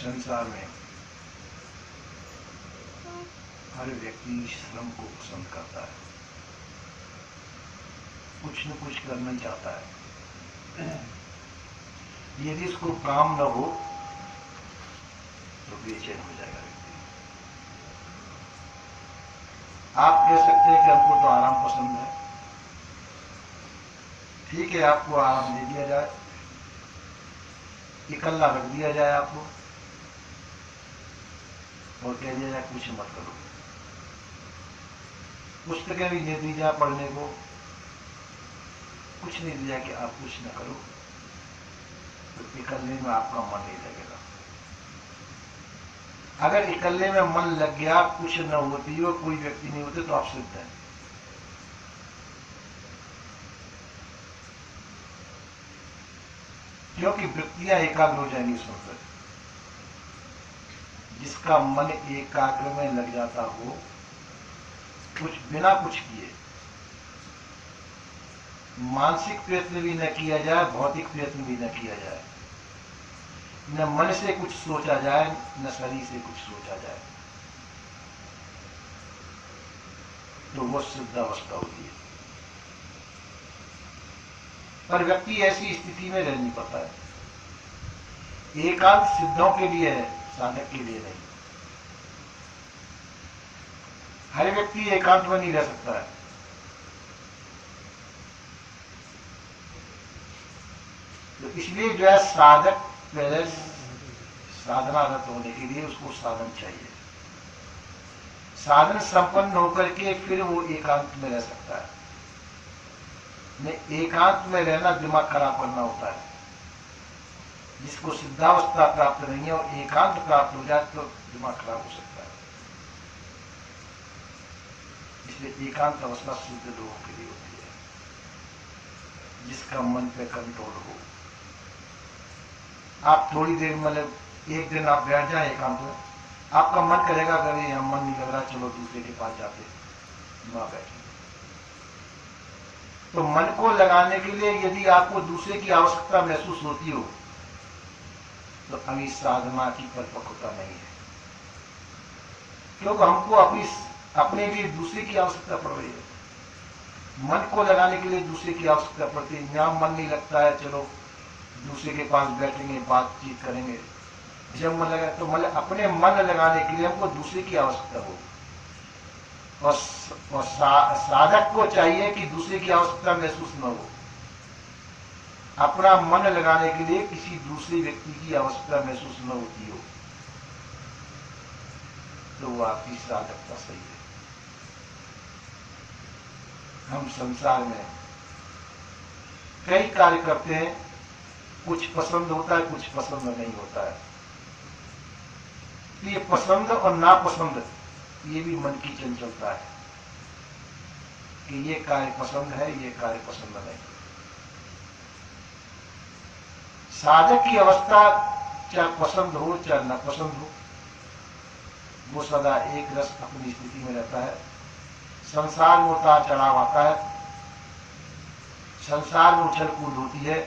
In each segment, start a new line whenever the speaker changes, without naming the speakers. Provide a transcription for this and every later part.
संसार में हर व्यक्ति श्रम को पसंद करता है, कुछ न कुछ करना चाहता है। यदि इसको काम न हो तो बेचैन हो जाएगा व्यक्ति। आप कह सकते हैं कि हमको तो आराम पसंद है, ठीक है, आपको आराम दे दिया जाए, इकल्ला रख दिया जाए आपको और कह दिया जाए कुछ मत करो। पुस्तकें भी दे दी जाए पढ़ने को, कुछ नहीं दिया कि आप कुछ न करो, तो इकल्ले में आपका मन नहीं लगेगा। अगर इकल्ले में मन लग गया, कुछ न होती हो, कोई व्यक्ति नहीं होते, तो आप सिद्ध हैं। क्योंकि वृत्तियां एकाग्र हो जाएंगी सुनकर। जिसका मन एकाग्र में लग जाता हो, कुछ बिना कुछ किए, मानसिक प्रयत्न भी न किया जाए, भौतिक प्रयत्न भी न किया जाए, न मन से कुछ सोचा जाए, न शरीर से कुछ सोचा जाए, तो वो सिद्ध अवस्था होती है। पर व्यक्ति ऐसी स्थिति में रह नहीं पाता है। एकांत सिद्धों के लिए है, साधक के लिए नहीं। हर व्यक्ति एकांत में नहीं रह सकता है। तो इसलिए जो है साधक पहले साधनारत होने के लिए उसको साधन चाहिए। साधन संपन्न होकर के फिर वो एकांत में रह सकता है। एकांत में रहना दिमाग खराब करना होता है। जिसको सिद्धावस्था प्राप्त नहीं है और एकांत प्राप्त हो जाए तो दिमाग खराब हो सकता है। इसलिए एकांत अवस्था सिद्ध लोगों के लिए होती है, जिसका मन पे कंट्रोल हो। आप थोड़ी देर मतलब एक दिन आप बैठ जाए एकांत में, आपका मन करेगा अगर ये मन नहीं लग रहा, चलो दूसरे के पास जाते, ना बैठे। तो मन को लगाने के लिए यदि आपको दूसरे की आवश्यकता महसूस होती हो, तो अभी साधना की परिपक्वता नहीं है। क्योंकि हमको अपने लिए दूसरे की आवश्यकता पड़ रही है। मन को लगाने के लिए दूसरे की आवश्यकता पड़ती है। यहाँ मन नहीं लगता है, चलो दूसरे के पास बैठेंगे, बातचीत करेंगे। जब मन लगा तो मतलब अपने मन लगाने के लिए हमको दूसरे की आवश्यकता हो। और साधक को चाहिए कि दूसरे की आवश्यकता महसूस न हो। अपना मन लगाने के लिए किसी दूसरे व्यक्ति की आवश्यकता महसूस न होती हो, तो वो आपकी साधकता सही है। हम संसार में कई कार्य करते हैं, कुछ पसंद होता है, कुछ पसंद नहीं होता है। ये पसंद और नापसंद ये भी मन की चंचलता है कि ये कार्य पसंद है, ये कार्य पसंद नहीं। साधक की अवस्था चाहे पसंद हो चाहे न पसंद हो, वो सदा एक रस अपनी स्थिति में रहता है। संसार में उतार चढ़ाव आता है, संसार में उछल कूद होती है,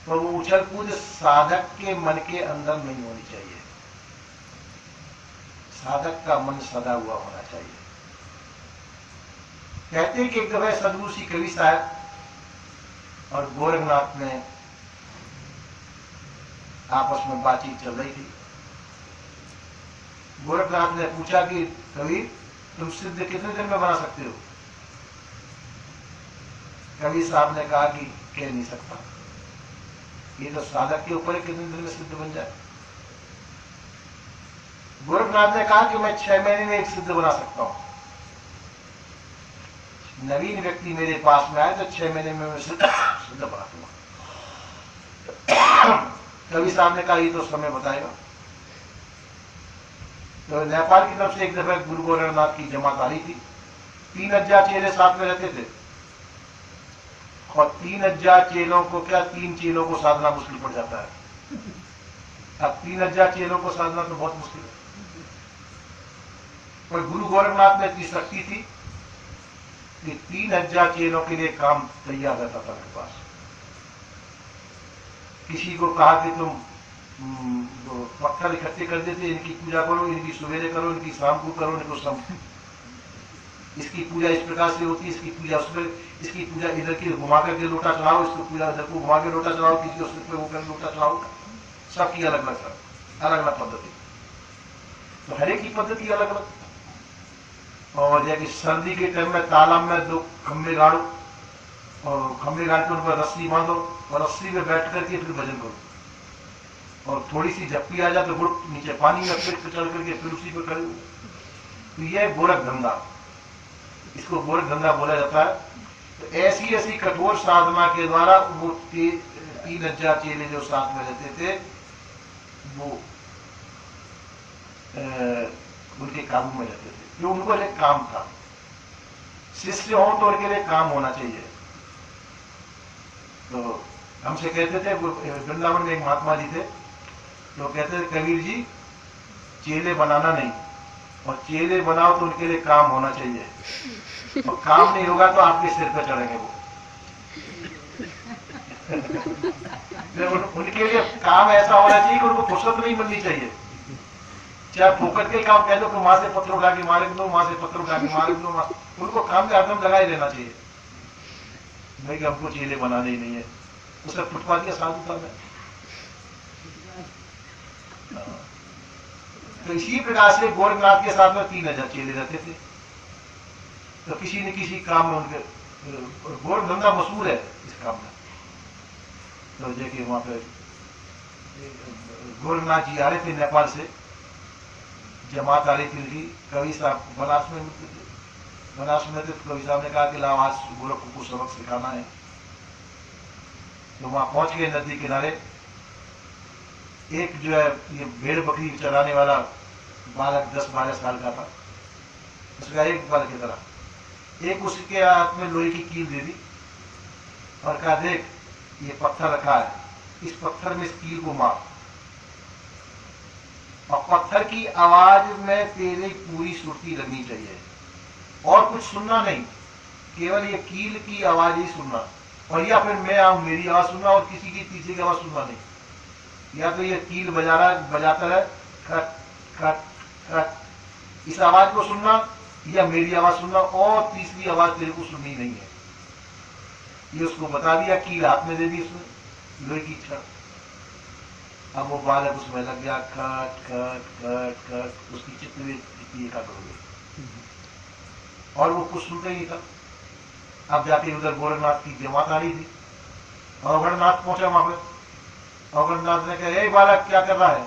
पर वो उछल कूद साधक के मन के अंदर नहीं होनी चाहिए। साधक का मन सदा हुआ होना चाहिए। कहते हैं कि एक दफा सदगुरु श्री कवि साहब और गोरखनाथ में आपस में बातचीत चल रही थी। गोरखनाथ ने पूछा कि कवि, तुम सिद्ध कितने दिन में बना सकते हो? कवि साहब ने कहा कि कह नहीं सकता, ये तो साधक के ऊपर कितने दिन में सिद्ध बन जाए। गोरखनाथ ने कहा कि मैं 6 महीने में एक सिद्ध बना सकता हूं। नवीन व्यक्ति मेरे पास में आए तो 6 महीने में मैं सिद्ध बना दूंगा। कवि साहब ने कहा ये तो समय बताएगा। तो नेपाल की तरफ से एक दफा गुरु गोरखनाथ की जमात आ रही थी। 3000 चेले साथ में रहते थे और 3000 चेलों को 3 चेलों को साधना मुश्किल पड़ जाता है। अब 3000 चेलों को साधना तो बहुत मुश्किल है। पर गुरु गोरखनाथ में इतनी शक्ति थी कि 3000 चेलों के लिए काम तैयार रहता था मेरे पास। किसी को कहा कि तुम वो पत्थर इकट्ठे कर देते, इनकी पूजा करो, इनकी सवेरे करो, इनकी शाम को करो, इनको सब, इसकी पूजा इस प्रकार से होती है, इसकी पूजा उसमें, इसकी पूजा इधर की घुमा करके लोटा चढ़ाओ, इसको पूजा इधर को घुमा के लोटा चढ़ाओ, किसी उसमें पे होकर लोटा चढ़ाओ, सबकी अलग अलग पद्धति। तो हर एक की पद्धति अलग अलग। और जैसे सर्दी के टाइम में तालाब में 2 खम्भे गाड़ो और खम्भे गाड़ के उन पर रस्सी बांधो और रस्सी में बैठ करके फिर भजन करो, और थोड़ी सी झप्पी आ जाए तो गुड़ नीचे पानी में फिर चढ़ करके फिर उसी पर खड़े हो। तो यह गोरख धंधा, इसको गोरख धंधा बोला जाता है। तो ऐसी ऐसी कठोर साधना के द्वारा वो 3000 चेले जो साथ में रहते थे वो उनके काबू में रहते थे, जो उनको लिए काम था। शिष्य हो तो उनके लिए काम होना चाहिए। तो हमसे कहते थे, वृंदावन में एक महात्मा जी थे, तो कहते थे कबीर जी चेले बनाना नहीं, और चेले बनाओ तो उनके लिए काम होना चाहिए, और काम नहीं होगा तो आपके सिर पर चढ़ेंगे वो। उनके लिए काम ऐसा होना चाहिए कि उनको फुर्सत नहीं मिलनी चाहिए। चाहे फोकट के काम कह दो कि वहां से पत्थर उठा के मारे दो, वहां से पत्थर उठा के मारे दो, उनको काम के हरदम लगाए रहना चाहिए। नहीं कि हमको चेले बनाने ही नहीं है, उसका फुटपाथ का साधु था मैं। तो इसी प्रकार से गोरखनाथ के साथ में 3000 चेले रहते थे। तो किसी न किसी काम में उनके, गोरख धंधा मशहूर है इस काम में। तो देखिए वहां पे गोरखनाथ जी आ रहे थे नेपाल से, जमात आ रही थी उनकी, कवि साहब बनारस में मिलते थे, बनारस में थे। तो कवि साहब ने कहा कि लाओ आज गोरख को सबक सिखाना है। तो वहां पहुंच गए नदी किनारे। एक जो है ये भेड़ बकरी चराने वाला बालक 10-12 साल का था, उसका एक बालक की तरह, एक उसके हाथ में लोहे की कील दे दी और कहा देख ये पत्थर रखा है, इस पत्थर में इस कील को मार, और पत्थर की आवाज में तेरी पूरी सुरती लगनी चाहिए, और कुछ सुनना नहीं, केवल ये कील की आवाज ही सुनना, और या फिर मैं आऊं मेरी आवाज सुनना, और किसी की पीछे की आवाज सुनना नहीं। या तो ये कील बजाता है खट खट खट, इस आवाज को सुनना, या मेरी आवाज सुनना, और तीसरी आवाज तेरे को सुननी नहीं है। ये उसको बता दिया, कील हाथ में दे दी उसने लोहे की छड़। अब वो बालक उसमें लग गया, खट खट खट खट, उसकी चित्तवृत्ति एकाग्र हो गई, और वो कुछ सुनता ही नहीं था। अब जाके उधर गोरखनाथ की जमात आ रही थी, और गोरखनाथ पहुंचा वहां पे। गोरखनाथ ने कहा, बालक क्या कर रहा है?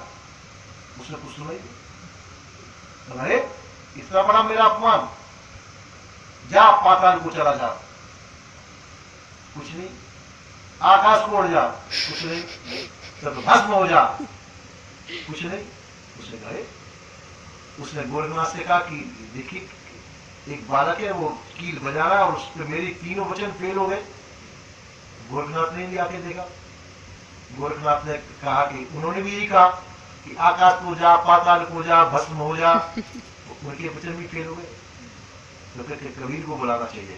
उसने कुछ सुना ही नहीं। अरे इतना बड़ा मेरा अपमान, जा पाताल को चला जा, कुछ नहीं। आकाश को उड़ जा, कुछ नहीं। तो भस्म हो जा, कुछ नहीं। उसने कहा, उसने गोरखनाथ से कहा कि देखिए एक बालक है, वो कील बजा रहा है और उस पर मेरी तीनों वचन फेल हो गए। गोरखनाथ ने आके देखा, गोरखनाथ ने कहा कि उन्होंने भी यही कहा कि आकाश को जा, पाताल को जा, भस्म हो जा, उनके वचन भी फेल हो गए। तो कहते कबीर को बुलाना चाहिए।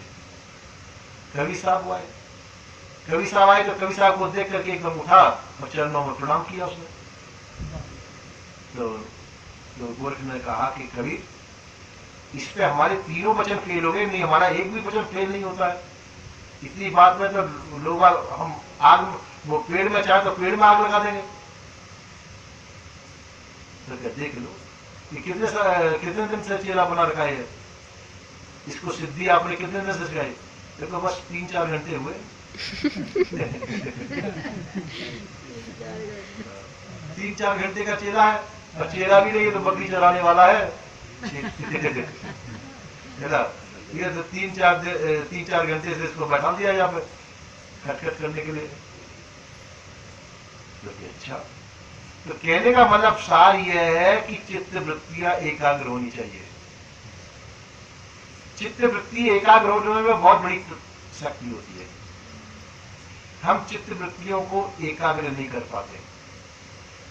कवि साहब आए, कवि साहब आए तो कवि साहब को देख करके एकदम उठा और चरणों में प्रणाम किया उसने। तो गोरख ने कहा कि कबीर इस पे हमारे तीनों वचन फेल हो गए, नहीं हमारा एक भी वचन फेल नहीं होता है। इतनी बात में तो लोग हम आग, वो पेड़ में चाहे तो पेड़ में आग लगा देंगे। तो देख लो ये कितने दिन से चेला बना रखा है, इसको सिद्धि आपने कितने दिन से सिखाई? देखो बस 3-4 घंटे हुए। 3-4 घंटे का चेला है, और चेला भी नहीं तो बकरी चराने वाला है। ये तो 3-4 घंटे से इसको बैठा दिया यहाँ पे खटखट करने के लिए। तो अच्छा, तो कहने का मतलब सार यह है कि चित्त वृत्तियां एकाग्र होनी चाहिए। चित्त वृत्ति एकाग्र होने में बहुत बड़ी शक्ति होती है। हम चित्त वृत्तियों को एकाग्र नहीं कर पाते,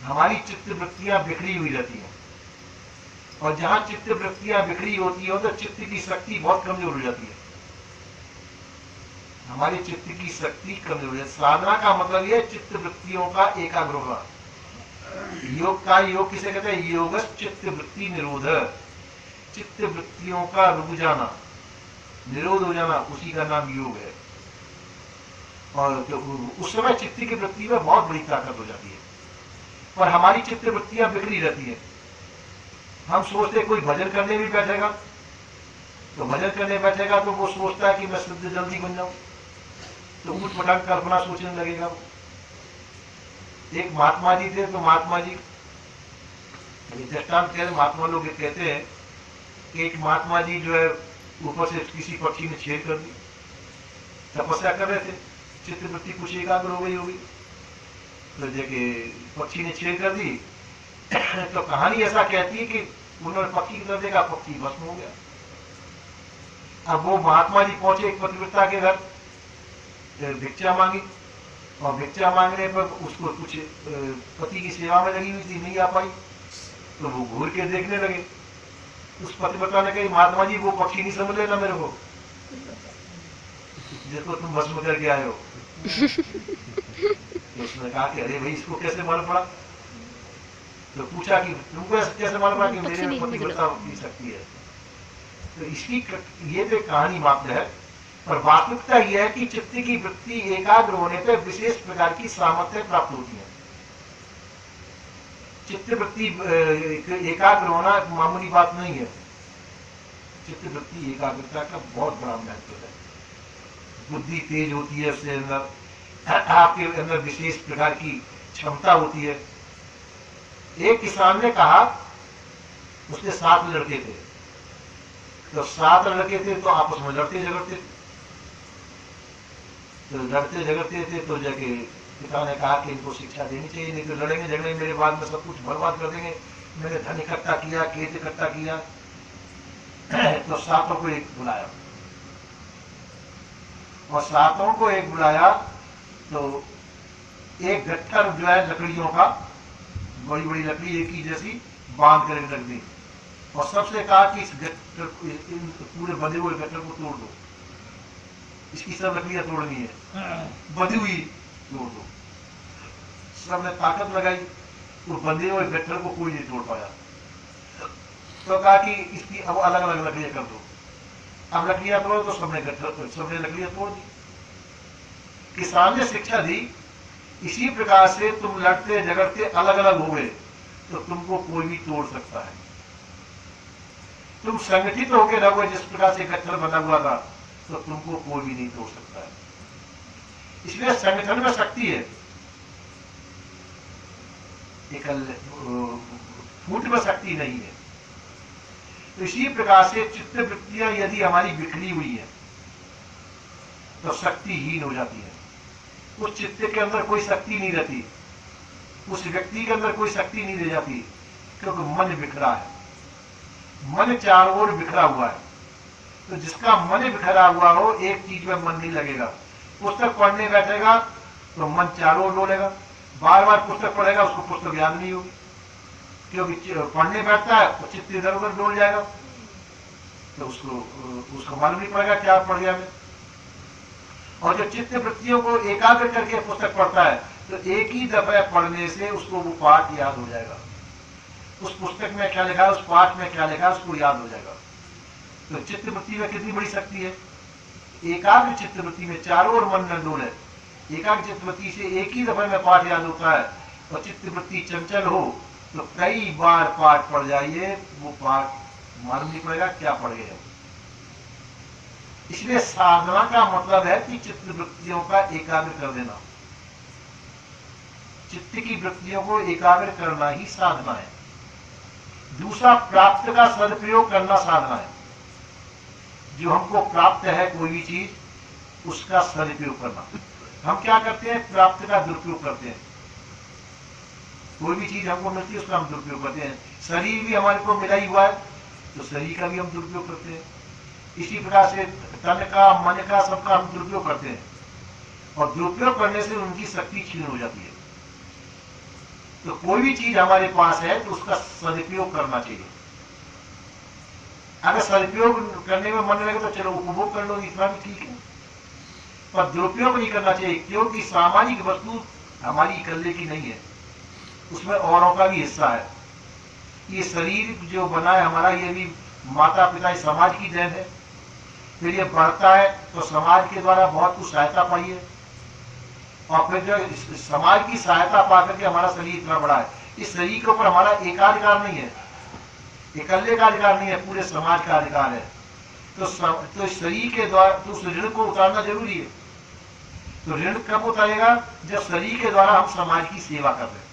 हमारी चित्त वृत्तियां बिखरी हुई रहती हैं, और जहां चित्त वृत्तियां बिखरी होती है तो चित्त की शक्ति बहुत कमजोर हो जाती है। हमारी चित्त की शक्ति कमजोर है। साधना का मतलब यह चित्त वृत्तियों का एकाग्र होना। योग किसे कहते हैं? योग चित्त वृत्ति निरोध, चित्त वृत्तियों का रुक जाना, निरोध हो जाना, उसी का नाम योग है। और तो उस समय चित्त की वृत्ति में बहुत बड़ी ताकत हो जाती है, पर हमारी चित्त वृत्तियां बिखरी रहती है। हम सोचते कोई भजन करने भी बैठेगा, तो भजन करने बैठेगा तो वो सोचता है कि मैं सिद्ध जल्दी बन जाऊं, तो ऊट पटांग कल्पना सोचने लगेगा। एक महात्मा जी थे, तो महात्मा जी दृष्टांत कहते, महात्मा लोग कहते हैं कि एक महात्मा जी जो है ऊपर से किसी पक्षी ने छेड़ कर दी, तपस्या कर रहे थे, चित्तवृत्ति कुछ एकाग्र हो गई होगी, तो जगह पक्षी ने छेड़ कर दी। तो कहानी ऐसा कहती है कि उन्होंने पक्षी की तरफ देखा, पक्षी भस्म हो गया। अब वो महात्मा जी पहुंचे एक पतिव्रता के घर, भिक्षा मांगी, और भिक्षा मांगने पर उसको कुछ पति की सेवा में लगी हुई थी, नहीं आ पाई, तो वो घूर के देखने लगे। उस पतिव्रता ने कही, महात्मा जी वो पक्षी नहीं समझ लेना मेरे को, जिसको तुम भस्म करके आए हो। तो उसने कहा कि अरे भाई इसको कैसे मालूम पड़ा? तो पूछा कि तुमको कैसे मालूम पड़ा कि मेरे में पतिव्रता की शक्ति है? तो इसकी ये तो कहानी मात्र है, पर वास्तविकता यह है कि चित्त की वृत्ति एकाग्र होने पर विशेष प्रकार की सामर्थ्य प्राप्त होती है। चित्त वृत्ति एकाग्र होना मामूली बात नहीं है। चित्त वृत्ति एकाग्रता का बहुत बड़ा महत्व है। बुद्धि तेज होती है, उससे अंदर आपके अंदर विशेष प्रकार की क्षमता होती है। एक किसान ने कहा, उसके 7 लड़के थे, तो 7 लड़के थे तो आपस में लड़ते झगड़ते थे, तो जाके पिता ने कहा कि इनको शिक्षा देनी चाहिए, नहीं तो लड़ेंगे झगड़ेंगे, मेरे बाद में सब कुछ बर्बाद कर देंगे, मैंने धन इकट्ठा किया, खेत इकट्ठा किया। तो 7 को एक बुलाया, और 7 को एक बुलाया तो एक गट्ठर जो है लकड़ियों का, बड़ी बड़ी लकड़ी एक ही जैसी बांध कर रख दी, और सबसे कहा कि इस गट्ठर, पूरे बंधे हुए गट्ठर को तोड़ दो, इसकी सब लकड़ियां तोड़नी है, बंधी हुई तोड़ दो। सबने ताकत लगाई, वो बंधे हुए गट्ठर को कोई नहीं तोड़ पाया। तो कहा कि इसकी अब अलग अलग लकड़ियां कर दो। अब लकड़ियां तोड़ो, तो सबने लकड़ियां तोड़ दी। किसान ने शिक्षा दी, इसी प्रकार से तुम लड़ते झगड़ते अलग अलग हो गए तो तुमको कोई भी तोड़ सकता है। तुम संगठित होकर रहोगे जिस प्रकार से गट्ठर बना हुआ था, तो तुमको कोई भी नहीं तोड़ सकता है। इसलिए संगठन में शक्ति है, फूट में शक्ति नहीं है। तो इसी प्रकार से चित्त वृत्तियां यदि हमारी बिखरी हुई है तो शक्तिहीन हो जाती है। उस चित्त के अंदर कोई शक्ति नहीं रहती, उस व्यक्ति के अंदर कोई शक्ति नहीं रह जाती, क्योंकि मन बिखरा है, मन चारों ओर बिखरा हुआ है। तो जिसका मन बिखरा हुआ हो, एक चीज में मन नहीं लगेगा। पुस्तक पढ़ने बैठेगा तो मन चारों ओर डोलेगा, बार बार पुस्तक पढ़ेगा, उसको पुस्तक याद नहीं होगी, क्योंकि पढ़ने बैठता है तो चित्त इधर उधर डोल जाएगा, तो उसको मालूम नहीं पड़ेगा क्या पढ़ गया मैं। और जो चित्त वृत्तियों को एकाग्र करके पुस्तक पढ़ता है, तो एक ही दफे पढ़ने से उसको वो पाठ याद हो जाएगा। उस पुस्तक में क्या लिखा है, उस पाठ में क्या लिखा है, उसको याद हो जाएगा। तो चित्त वृत्ति में कितनी बड़ी शक्ति है। एकाग्र चित्त वृत्ति में चारों ओर मन न डोले, एकाग्र चित्त वृत्ति से एक ही दफे में पाठ याद होता है। और चित्त वृत्ति चंचल हो तो कई बार पाठ पढ़ जाइए, वो पाठ मालूम नहीं पड़ेगा क्या पढ़ गए। इसलिए साधना का मतलब है कि चित्त वृत्तियों का एकाग्र कर देना। चित्त की वृत्तियों को एकाग्र करना ही साधना है। दूसरा, प्राप्त का सदुपयोग करना साधना है। जो हमको प्राप्त है कोई भी चीज, उसका सदुपयोग करना। हम क्या करते हैं, प्राप्त का दुरुपयोग करते हैं। कोई भी चीज हमको मिलती है उसका हम दुरुपयोग करते हैं। शरीर भी हमारे को मिला ही हुआ है, तो शरीर का भी हम दुरुपयोग करते हैं। इसी प्रकार से तन का, मन का, सबका हम दुरुपयोग करते हैं, और दुरुपयोग करने से उनकी शक्ति क्षीण हो जाती है। तो कोई भी चीज हमारे पास है तो उसका सदुपयोग करना चाहिए। अगर सदुपयोग करने में मन लगे तो चलो उपभोग कर लो, इतना भी ठीक है, पर दुरुपयोग नहीं करना चाहिए, क्योंकि सामाजिक वस्तु हमारी इकल्ले की नहीं है। उसमें औरों का भी हिस्सा है। ये शरीर जो बना है हमारा, ये भी माता पिता समाज की देन है। फिर ये बढ़ता है तो समाज के द्वारा बहुत कुछ सहायता पाई है, और फिर जो समाज की सहायता पा करके हमारा शरीर इतना बड़ा है। इस शरीर के ऊपर हमारा एकाधिकार नहीं है, इकल्ले का अधिकार नहीं है, पूरे समाज का अधिकार है। तो शरीर के द्वारा तो उस ऋण को उतारना जरूरी है। तो ऋण कब उतारेगा? जब शरीर के द्वारा हम समाज की सेवा कर रहे हैं,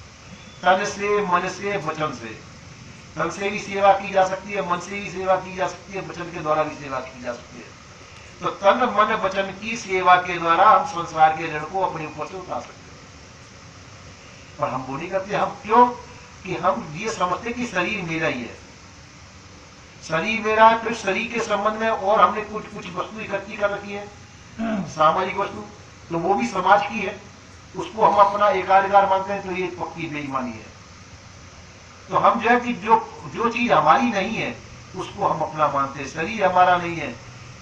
तन से, मन से, वचन से। तन से भी सेवा की जा सकती है, मन से भी सेवा की जा सकती है, वचन के द्वारा भी सेवा की जा सकती है। तो तन मन वचन की सेवा के द्वारा हम संसार के ऋण को अपने ऊपर से उतार सकते हैं। पर हम वो नहीं करते। हम क्यों? कि हम ये समझते कि शरीर मेरा ही है, शरीर मेरा है। फिर शरीर के संबंध में और हमने कुछ कुछ वस्तु इकट्ठी कर रखी है, सामाजिक वस्तु, तो वो भी समाज की है, उसको हम अपना एकाधिकार मानते हैं। तो ये पक्की बेईमानी है। तो हम जो है कि जो चीज हमारी नहीं है उसको हम अपना मानते हैं। शरीर हमारा नहीं है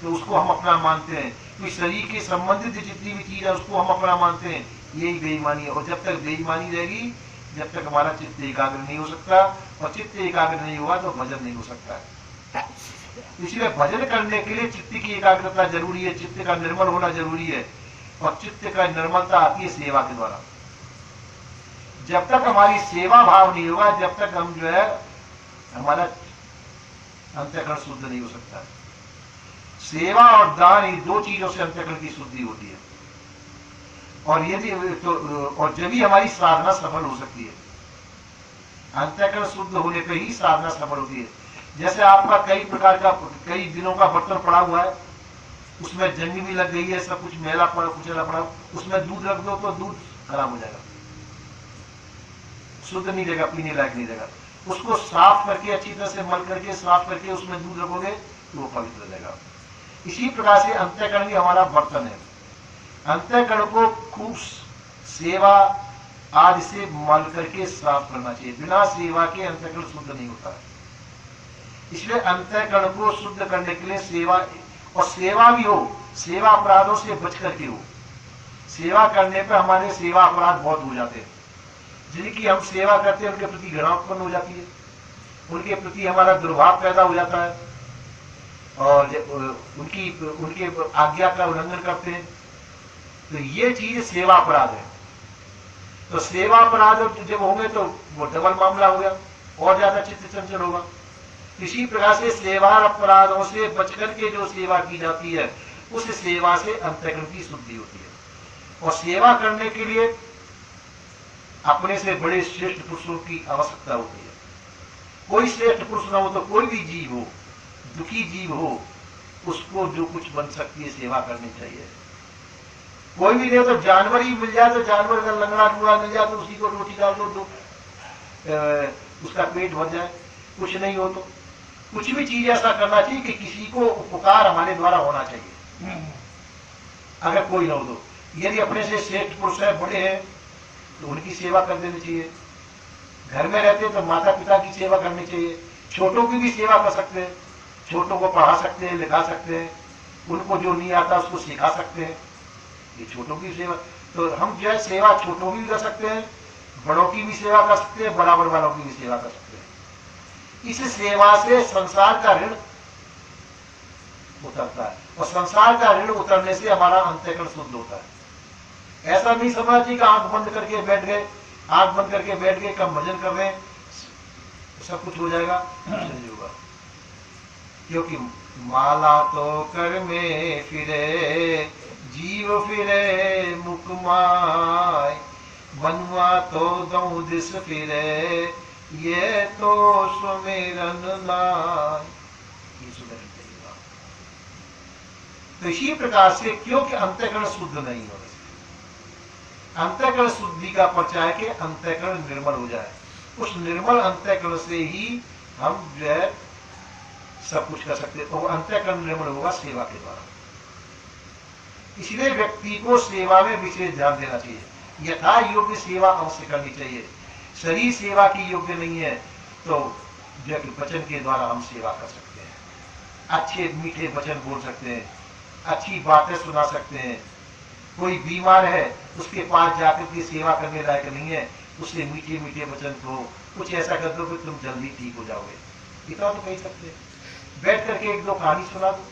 तो उसको हम अपना मानते हैं। तो शरीर के संबंधित जितनी भी चीज है उसको हम अपना मानते हैं। यही बेईमानी है। और जब तक बेईमानी रहेगी, जब तक हमारा चित्त एकाग्र नहीं हो सकता, और चित्त एकाग्र नहीं हुआ तो भजन नहीं हो सकता। इसलिए भजन करने के लिए चित्त की एकाग्रता जरूरी है, चित्त का निर्मल होना जरूरी है। और चित्त का निर्मलता आती है सेवा के द्वारा। जब तक हमारी सेवा भाव नहीं होगा, जब तक हम जो है हमारा अंतःकरण शुद्ध नहीं हो सकता। सेवा और दान, ये दो चीजों से अंतःकरण की शुद्धि होती है। और यदि तो और जब ही हमारी साधना सफल हो सकती है। अंतःकरण शुद्ध होने पर ही साधना सफल होती है। जैसे आपका कई प्रकार का, कई दिनों का बर्तन पड़ा हुआ है, उसमें जंग भी लग गई है, सब कुछ मैला पड़ा, कुचला पड़ा, उसमें दूध रख दो तो दूध खराब हो जाएगा, शुद्ध नहीं रहेगा, पीने लायक नहीं रहेगा। उसको साफ करके, अच्छी तरह से मल करके साफ करके उसमें दूध रखोगे तो वो पवित्र रहेगा। इसी प्रकार से अंतःकरण भी हमारा बर्तन है। अंतःकरण को खूब सेवा आदि से मल करके साफ करना चाहिए। बिना सेवा के अंतःकरण शुद्ध नहीं होता है। इसलिए अंतःकरण को शुद्ध करने के लिए सेवा, और सेवा भी हो, सेवा अपराधों से बच करके हो। सेवा करने पर हमारे सेवा अपराध बहुत हो जाते हैं। जिनकी हम सेवा करते हैं उनके प्रति घृणा उत्पन्न हो जाती है, उनके प्रति हमारा दुर्भाव पैदा हो जाता है, और उनके आज्ञा का उल्लंघन करते हैं। तो ये चीज सेवा अपराध है। तो सेवा अपराध जब होंगे तो वो डबल मामला हो गया, और ज्यादा चित्त चंचल होगा। इसी प्रकार से सेवा अपराधों से बचकर के जो सेवा की जाती है, उस सेवा से अंतःकरण की शुद्धि होती है। और सेवा करने के लिए अपने से बड़े श्रेष्ठ पुरुषों की आवश्यकता होती है। कोई श्रेष्ठ पुरुष ना हो तो कोई भी जीव हो, दुखी जीव हो, उसको जो कुछ बन सकती है सेवा करनी चाहिए। कोई भी नहीं तो जानवर ही मिल जाए, तो जानवर अगर लंगड़ा लूड़ा मिल जाए तो उसी को रोटी डाल दो तो उसका पेट भर जाए। कुछ नहीं हो तो कुछ भी चीज ऐसा करना चाहिए कि किसी को उपकार हमारे द्वारा होना चाहिए। अगर कोई ना हो तो, यदि अपने से श्रेष्ठ पुरुष है, बड़े हैं, तो उनकी सेवा कर देनी चाहिए। घर में रहते हैं तो माता पिता की सेवा करनी चाहिए। छोटों की भी सेवा कर सकते हैं, छोटों को पढ़ा सकते हैं, लिखा सकते हैं, उनको जो नहीं आता उसको सिखा सकते हैं। ये छोटों की सेवा। तो हम जो है सेवा छोटों की भी कर सकते हैं, बड़ों की भी सेवा कर सकते हैं, बराबर वालों की भी सेवा कर सकते हैं। इस सेवा से संसार का ऋण उतरता है, और संसार का ऋण उतरने से हमारा अंतःकरण शुद्ध होता है। ऐसा नहीं समझना चाहिए कि आंख बंद करके बैठ गए, आंख बंद करके बैठ गए, कम भजन कर रहे हैं, सब कुछ हो जाएगा, नहीं होगा। क्योंकि माला तो कर में फिरे, जीव फिरे मुख माय, बनुआ तो दऊ दिस फिरे, ये तो सुमेरन नाय। ये सुमेरन करेगा। तो इसी प्रकार से, क्योंकि अंतःकरण शुद्ध नहीं हो, अंतःकरण शुद्धि का पर्चा है कि अंतःकरण निर्मल हो जाए। उस निर्मल अंतःकरण से ही हम जो है सब कुछ कर सकते हैं। तो अंतःकरण निर्मल होगा सेवा के द्वारा। इसलिए व्यक्ति को सेवा में विशेष ध्यान देना चाहिए। यथा योग्य सेवा अवश्य करनी चाहिए। शरीर सेवा की योग्य नहीं है तो जो है वचन के द्वारा हम सेवा कर सकते हैं। अच्छे मीठे वचन बोल सकते हैं, अच्छी बातें सुना सकते हैं। कोई बीमार है उसके पास जाकर के सेवा करने लायक नहीं है, उससे मीठे मीठे वचन कहो, कुछ ऐसा कर दो कि तुम जल्दी ठीक हो जाओगे, इतना तो कह सकते हैं। बैठ करके एक दो कहानी सुना दो,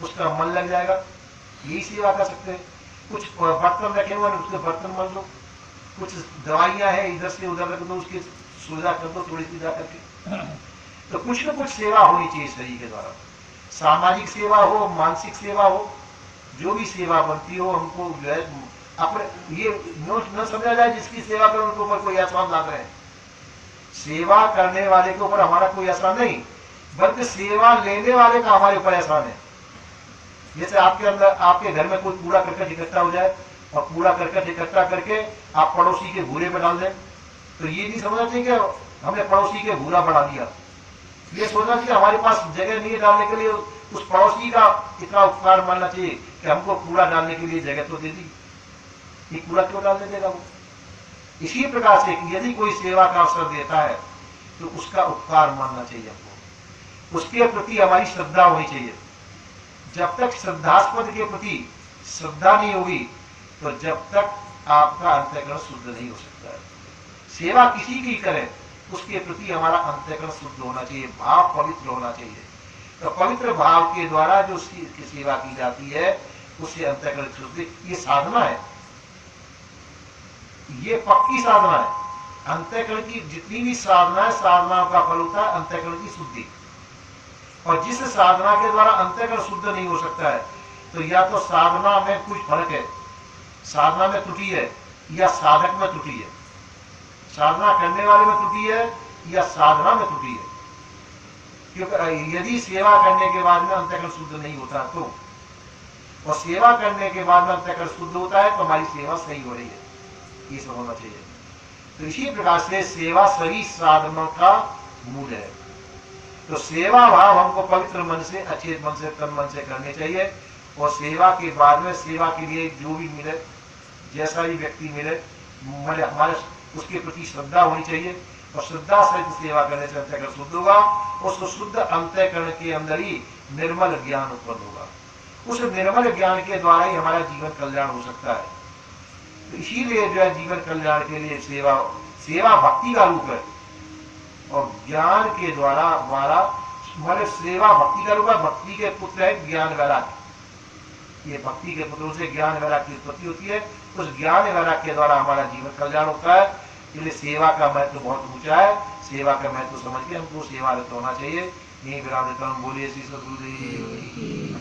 उसका मन लग जाएगा, यही सेवा कर सकते हैं। कुछ बर्तन रखे हुए उसके बर्तन मल दो, कुछ दवाइयां हैं इधर से उधर रख दो, उसकी सुविधा कर दो थोड़ी सी जा करके। तो कुछ न कुछ सेवा होनी चाहिए शरीर के द्वारा, सामाजिक सेवा हो, मानसिक सेवा हो, जो भी सेवा बनती हो, हमको जो है अपने ये न समझा जाए जिसकी सेवा करें उनके ऊपर कोई एहसान लाद रहे हैं। सेवा करने वाले के ऊपर हमारा कोई एहसान नहीं, बल्कि सेवा लेने वाले का हमारे ऊपर एहसान है। जैसे आपके अंदर, आपके घर में कोई कूड़ा करकट इकट्ठा हो जाए और कूड़ा करकट इकट्ठा करके आप पड़ोसी के भूरे में डाल दें, तो ये नहीं समझना चाहिए कि हमने पड़ोसी के भूरा बढ़ा दिया। ये सोचना चाहिए हमारे पास जगह नहीं है डालने के लिए, उस पड़ोसी का इतना उपकार मानना चाहिए कि हमको कूड़ा डालने के लिए जगह तो दे दी, ये कूड़ा क्यों डालने देगा वो। इसी प्रकार से यदि कोई सेवा का अवसर देता है तो उसका उपकार मानना चाहिए हमको, उसके प्रति हमारी श्रद्धा होनी चाहिए। जब तक श्रद्धास्पद के प्रति श्रद्धा नहीं होगी तो जब तक आपका अंतःकरण शुद्ध नहीं हो सकता है। सेवा किसी की करें उसके प्रति हमारा अंतःकरण शुद्ध होना चाहिए, भाव पवित्र होना चाहिए। तो पवित्र भाव के द्वारा जो सेवा की जाती है उससे अंतःकरण शुद्ध, ये साधना है, ये पक्की साधना है। अंतःकरण की जितनी भी साधना है, साधनाओं का फल होता है अंतःकरण की शुद्धि। और जिस साधना के द्वारा अंतःकरण शुद्ध नहीं हो सकता है तो या तो साधना में कुछ फर्क है, साधना में त्रुटि है, या साधक में त्रुटि है, साधना करने वाले में त्रुटि है या साधना में त्रुटि है। क्योंकि यदि सेवा करने के बाद में अंतःकरण शुद्ध नहीं होता तो, और सेवा करने के बाद में अंतःकरण शुद्ध होता है तो हमारी सेवा सही हो रही है, ये सब होना चाहिए। तो इसी प्रकार से सेवा सही साधनों का मूल है। तो सेवा भाव हमको पवित्र मन से, अच्छे मन से, तन मन से करने चाहिए। और सेवा के बाद में सेवा के लिए जो भी मिले, जैसा भी व्यक्ति मिले, हमारे उसके प्रति श्रद्धा होनी चाहिए। और श्रद्धा सहित सेवा करने से अंतःकरण शुद्ध होगा। उस शुद्ध अंतःकरण के अंदर ही निर्मल ज्ञान उत्पन्न होगा। उस निर्मल ज्ञान के द्वारा ही हमारा जीवन कल्याण हो सकता है। तो इसीलिए जो है जीवन कल्याण के लिए सेवा भक्ति का रूप है, और ज्ञान के द्वारा हमारा हमारे सेवा भक्ति का रूप है। भक्ति के पुत्र है ज्ञान वैराग्य, ये भक्ति के पुत्रों से ज्ञान वैराग्य की उत्पत्ति होती है। उस ज्ञान वैराग्य के द्वारा हमारा जीवन कल्याण होता है। इसलिए सेवा का महत्व बहुत ऊंचा है। सेवा का महत्व समझ के हमको सेवारत होना चाहिए। यही विराम देता हूँ। बोलिए श्री सद्गुरुदेव।